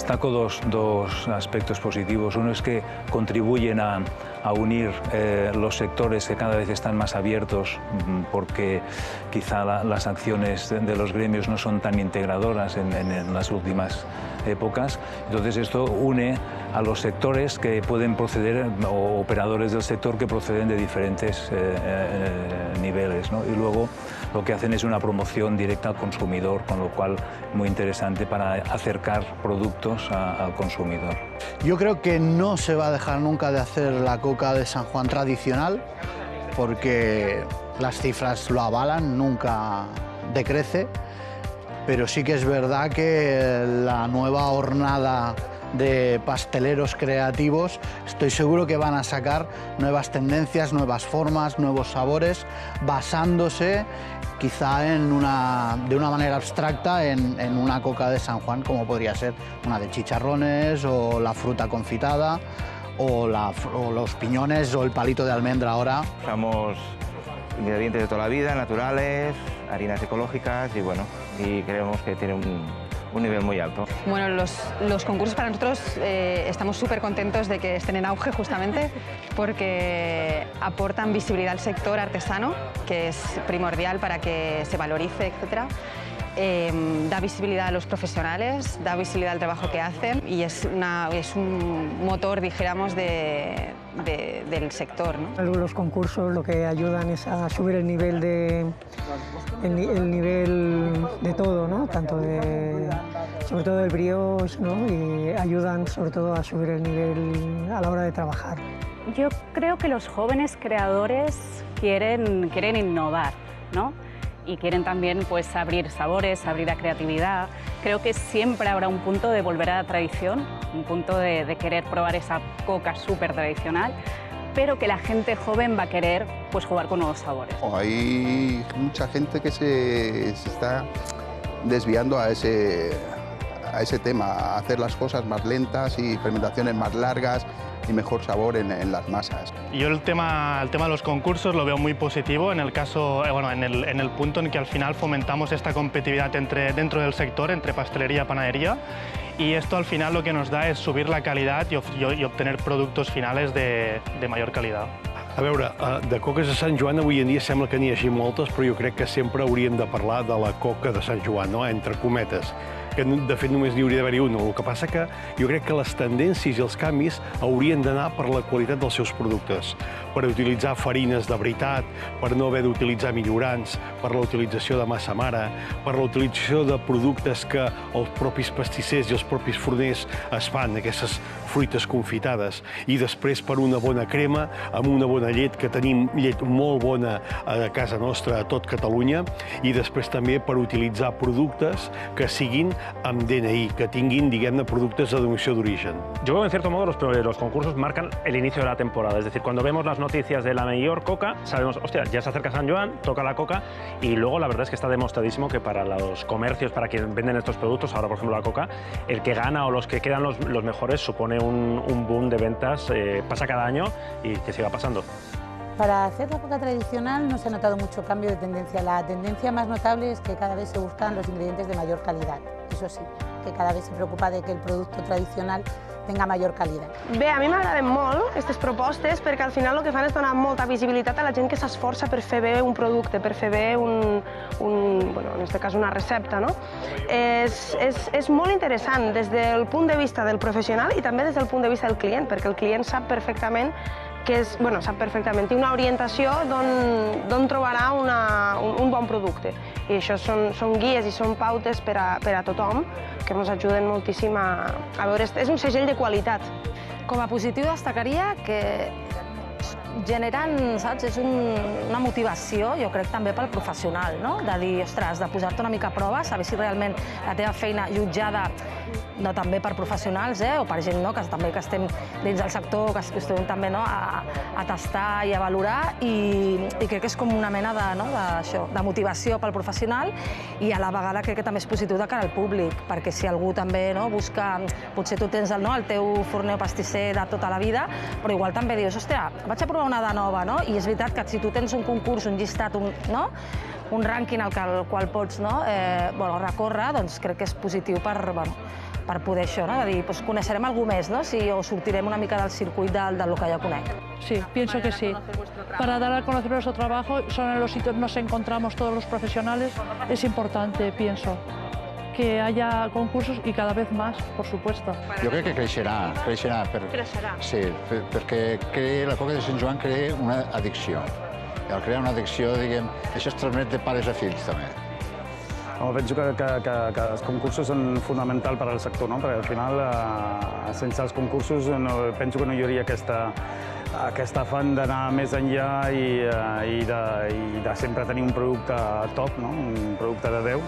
destaco dos aspectos positivos. Uno es que contribuyen a unir los sectores que cada vez están más abiertos, porque quizá las acciones de los gremios no son tan integradoras en las últimas épocas. Entonces esto une a los sectores que pueden proceder, o operadores del sector que proceden de diferentes niveles, ¿no? Y luego lo que hacen es una promoción directa al consumidor, con lo cual muy interesante para acercar productos al consumidor. Yo creo que no se va a dejar nunca de hacer la coca de San Juan tradicional, porque las cifras lo avalan, nunca decrece, pero sí que es verdad que la nueva hornada de pasteleros creativos, estoy seguro que van a sacar nuevas tendencias, nuevas formas, nuevos sabores, basándose quizá de una manera abstracta en una coca de San Juan, como podría ser una de chicharrones, o la fruta confitada, o los piñones, o el palito de almendra ahora. Usamos ingredientes de toda la vida, naturales, harinas ecológicas y creemos que tiene un nivel muy alto. Bueno, los concursos para nosotros estamos súper contentos de que estén en auge, justamente porque aportan visibilidad al sector artesano, que es primordial para que se valorice, etc. Da visibilidad a los profesionales, da visibilidad al trabajo que hacen y es un motor, dijéramos, del sector, ¿no? Los concursos lo que ayudan es a subir el nivel de todo, ¿no? Sobre todo del brioche, ¿no? Y ayudan sobre todo a subir el nivel a la hora de trabajar. Yo creo que los jóvenes creadores quieren innovar, ¿no? Y quieren también pues abrir sabores, abrir a creatividad. Creo que siempre habrá un punto de volver a la tradición, un punto de querer probar esa coca súper tradicional, pero que la gente joven va a querer pues jugar con nuevos sabores. Hay mucha gente que se está desviando a ese tema, a hacer las cosas más lentas y fermentaciones más largas y mejor sabor en las masas. Yo el tema de los concursos lo veo muy positivo en el caso, en el punto en que al final fomentamos esta competitividad dentro del sector, entre pastelería y panadería, y esto al final lo que nos da es subir la calidad y obtener productos finales de mayor calidad. A veure, de coques de Sant Joan avui en dia sembla que n'hi hagi moltes, però jo crec que sempre hauríem de parlar de la coca de Sant Joan, no? Entre cometes, que de fet només n'hi hauria d'haver una. El que passa que jo crec que les tendències i els canvis haurien d'anar per la qualitat dels seus productes, per utilitzar farines de veritat, per no haver d'utilitzar millorants, per la utilització de massa mare, per la utilització de productes que els propis pastissers i els propis forners es fan, aquestes fruites confitades, i després per una bona crema, amb una bona llet, que tenim llet molt bona a casa nostra, a tot Catalunya, i després també per utilitzar productes que siguin amb DNI, que tinguin, diguem-ne, productes de denominació d'origen. Yo creo que en cierto modo los concursos marcan el inicio de la temporada, es decir, cuando vemos las noticias de la mayor coca, sabemos, hostia, ya se acerca San Joan, toca la coca, y luego la verdad es que está demostradísimo que para los comercios, para quienes venden estos productos, ahora por ejemplo la coca, el que gana o los que quedan los mejores supone un boom de ventas, pasa cada año y que siga pasando. Para hacer la coca tradicional no se ha notado mucho cambio de tendencia. La tendencia más notable es que cada vez se buscan los ingredientes de mayor calidad. Eso sí, que cada vez se preocupa de que el producto tradicional tenga mayor calidad. Bé, a mi m'agraden molt aquestes propostes perquè al final el que fan és donar molta visibilitat a la gent que s'esforça per fer bé un producte, per fer bé en aquest cas una recepta, no? És molt interessant des del punt de vista del professional i també des del punt de vista del client, perquè el client sap perfectament té una orientació d'on trobarà un bon producte. I això són guies i són pautes per a tothom que ens ajuden moltíssim a veure... És un segell de qualitat. Com a positiu destacaria que generen, saps, és una motivació, jo crec, també pel professional, no? De dir, ostres, de posar-te una mica a prova, saber si realment la teva feina jutjada no també per professionals, o per gent que també estem dins del sector, que estem també a tastar i a valorar, i crec que és com una mena de motivació pel professional, i a la vegada crec que també és positiu de cara al públic, perquè si algú també busca, potser tu tens el teu forner o pastisser de tota la vida, però igual també dius, hòstia, vaig a provar una de nova, i és veritat que si tu tens un concurs, un llistat, un rànquing al qual pots recórrer, doncs crec que és positiu per per poder això, no? De dir, doncs coneixerem algú més, no? O sortirem una mica del circuit del que ja conec. Sí, pienso que sí. Para dar a conocer nuestro trabajo, son en los sitios donde nos encontramos todos los profesionales, es importante, pienso, que haya concursos y cada vez más, por supuesto. Jo crec que creixerà. Creixerà. Sí, perquè la coca de Sant Joan crea una addicció. I al crear una addicció, diguem, això es transmet de pares a fills, també. Penso que els concursos són fonamentals per al sector, no? Perquè al final, sense els concursos, penso que no hi hauria aquest afany d'anar més enllà i de sempre tenir un producte top, no? Un producte de 10.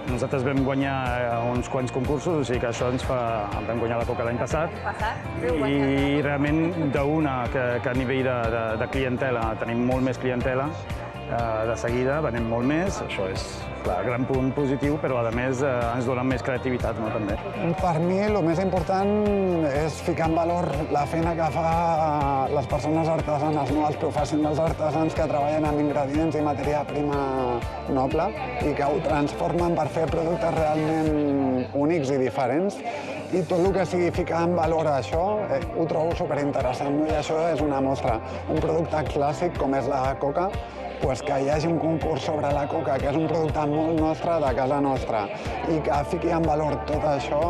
Nosaltres vam guanyar uns quants concursos, o sigui que això ens fa... Vam guanyar la coca l'any passat. I realment d'una que a nivell de clientela tenim molt més clientela, de seguida venem molt més, això és clar, gran punt positiu, però a més ens dona més creativitat, no, també. Per mi el més important és ficar en valor la feina que fa les persones artesanes, no? Els professionals artesans que treballen amb ingredients i matèria prima noble i que ho transformen per fer productes realment únics i diferents. I tot el que sigui ficar en valor això ho trobo superinteressant, no? I això és una mostra. Un producte clàssic com és la coca, pues que hi hagi un concurs sobre la coca, que és un producte molt nostre, de casa nostra, i que fiqui en valor tot això,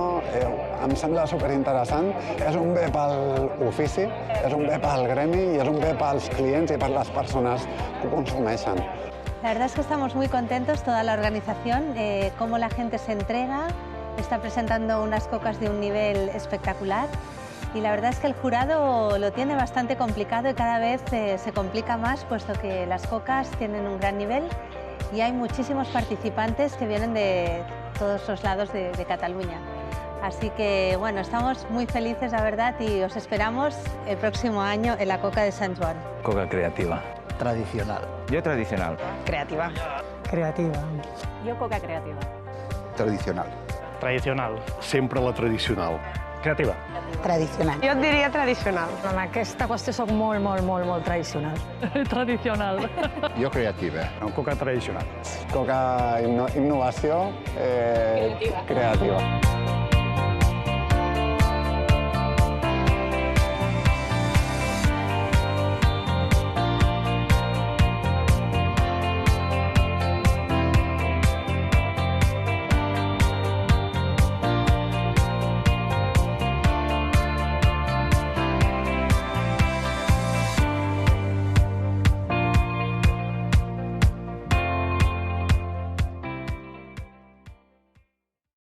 em sembla superinteressant. És un bé pel ofici, és un bé pel gremi i és un bé pels clients i per les persones que ho consumeixen. La verdad es que estamos muy contentos, toda la organización, cómo la gente se entrega, está presentando unas cocas de un nivel espectacular. Y la verdad es que el jurado lo tiene bastante complicado y cada vez se complica más, puesto que las cocas tienen un gran nivel y hay muchísimos participantes que vienen de todos los lados de Cataluña. Así que, bueno, estamos muy felices, la verdad, y os esperamos el próximo año en la Coca de Sant Joan. Coca creativa. Tradicional. Jo tradicional. Creativa. Creativa. Jo coca creativa. Tradicional. Tradicional. Sempre la tradicional. Creativa. Tradicional. Jo et diria tradicional. En aquesta qüestió soc molt tradicional. Tradicional. Jo creativa. Coca tradicional. Coca innovació, creativa.